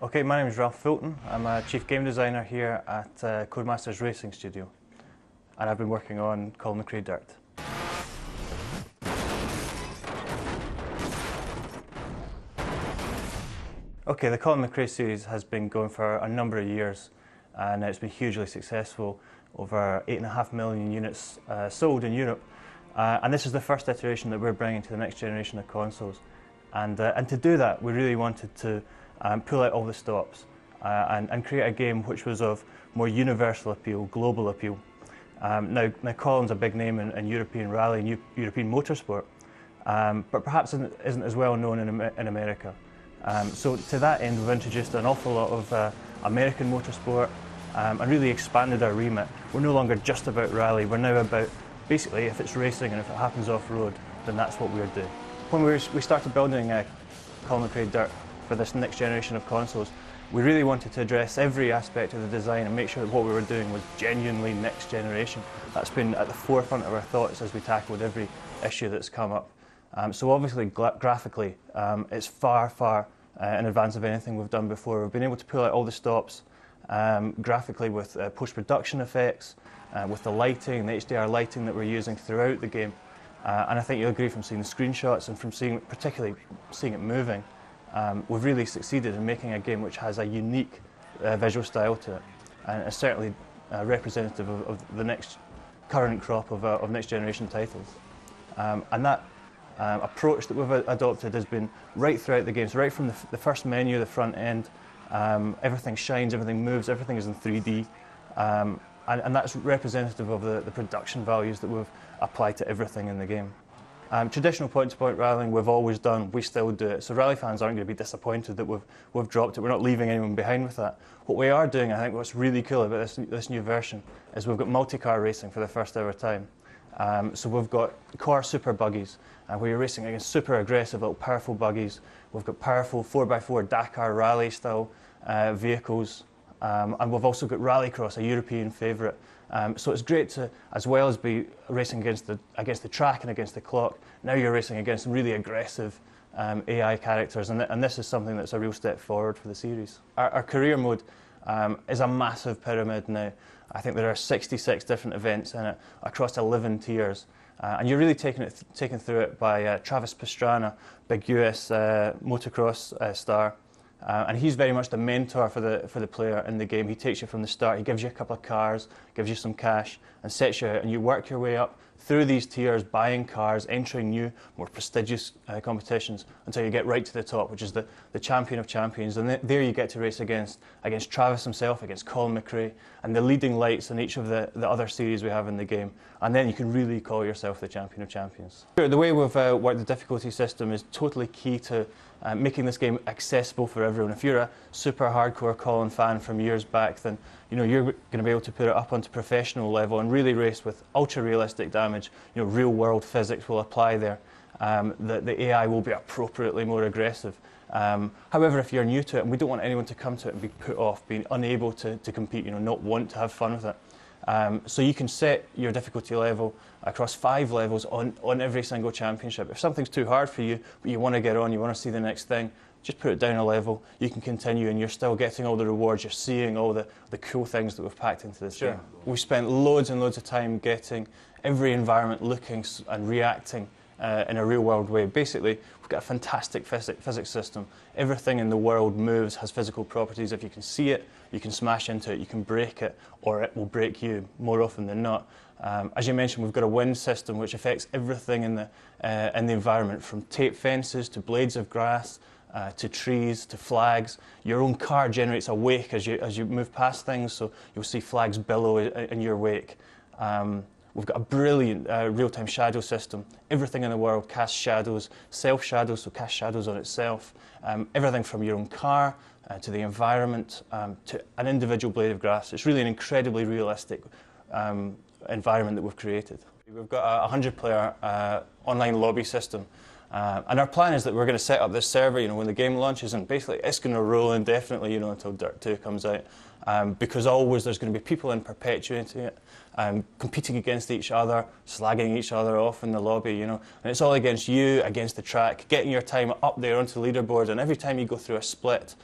Okay, my name is Ralph Fulton. I'm a Chief Game Designer here at Codemasters Racing Studio, and I've been working on Colin DiRT. Okay, the Colin McRae series has been going for a number of years, and it's been hugely successful. Over 8.5 million units sold in Europe, and this is the first iteration that we're bringing to the next generation of consoles. And to do that, we really wanted to pull out all the stops and create a game which was of more universal appeal, global appeal. Now Colin's a big name in European rally and European motorsport, but perhaps isn't as well known in America. So to that end, we've introduced an awful lot of American motorsport and really expanded our remit. We're no longer just about rally, we're now about, basically, if it's racing and if it happens off-road, then that's what we're doing. When we started building Colin McRae DiRT for this next generation of consoles, we really wanted to address every aspect of the design and make sure that what we were doing was genuinely next generation. That's been at the forefront of our thoughts as we tackled every issue that's come up. So obviously, graphically, it's far in advance of anything we've done before. We've been able to pull out all the stops graphically with post-production effects, with the lighting, the HDR lighting that we're using throughout the game. And I think you'll agree from seeing the screenshots and from particularly seeing it moving, we've really succeeded in making a game which has a unique visual style to it, and it's certainly representative of the current crop of next generation titles. And that approach that we've adopted has been right throughout the game. So right from the first menu, the front end, everything shines, everything moves, everything is in 3D. And that's representative of the production values that we've applied to everything in the game. Traditional point-to-point rallying we've always done, we still do it. So rally fans aren't going to be disappointed that we've dropped it. We're not leaving anyone behind with that. What we are doing, I think what's really cool about this new version, is we've got multi-car racing for the first ever time. So we've got car super buggies, where you're racing against super aggressive, little powerful buggies. We've got powerful 4x4 Dakar rally style vehicles. And we've also got Rallycross, a European favourite. So it's great to, as well as be racing against the track and against the clock, now you're racing against some really aggressive AI characters, and this is something that's a real step forward for the series. Our career mode is a massive pyramid now. I think there are 66 different events in it across 11 tiers. And you're really taken through it by Travis Pastrana, big US motocross star. And he's very much the mentor for the player in the game. He takes you from the start, he gives you a couple of cars, gives you some cash, and sets you out, and you work your way up through these tiers, buying cars, entering new, more prestigious competitions, until you get right to the top, which is the champion of champions. And there you get to race against Travis himself, against Colin McRae, and the leading lights in each of the other series we have in the game. And then you can really call yourself the champion of champions. The way we've worked the difficulty system is totally key to making this game accessible for everyone. If you're a super hardcore Colin fan from years back, then you're going to be able to put it up onto professional level and really race with ultra realistic damage. Real world physics will apply there. The AI will be appropriately more aggressive. However, if you're new to it, and we don't want anyone to come to it and be put off, being unable to compete, not want to have fun with it. So you can set your difficulty level across 5 levels on every single championship. If something's too hard for you, but you want to get on, you want to see the next thing, just put it down a level, you can continue, and you're still getting all the rewards, you're seeing all the cool things that we've packed into this game. We've spent loads and loads of time getting every environment looking and reacting in a real world way. Basically, we've got a fantastic physics system. Everything in the world moves, has physical properties. If you can see it, you can smash into it, you can break it, or it will break you more often than not. As you mentioned, we've got a wind system which affects everything in the environment, from tape fences to blades of grass, to trees, to flags. Your own car generates a wake as you move past things, so you'll see flags billow in your wake. We've got a brilliant real-time shadow system. Everything in the world casts shadows, self-shadows, so casts shadows on itself. Everything from your own car to the environment to an individual blade of grass. It's really an incredibly realistic environment that we've created. We've got a 100-player online lobby system. And our plan is that we're going to set up this server, when the game launches, and basically it's going to roll indefinitely, until DiRT 2 comes out. Because always there's going to be people in perpetuating it, competing against each other, slagging each other off in the lobby, and it's all against you, against the track, getting your time up there onto the leaderboard, and every time you go through a split,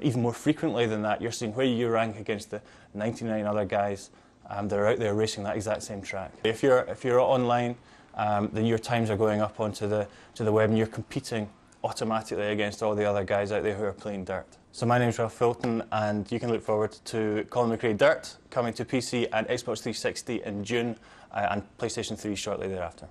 even more frequently than that, you're seeing where you rank against the 99 other guys that are out there racing that exact same track. If you're online, then your times are going up onto the web, and you're competing automatically against all the other guys out there who are playing dirt. So my name's Ralph Filton, and you can look forward to Colin McRae DiRT coming to PC and Xbox 360 in June, and PlayStation 3 shortly thereafter.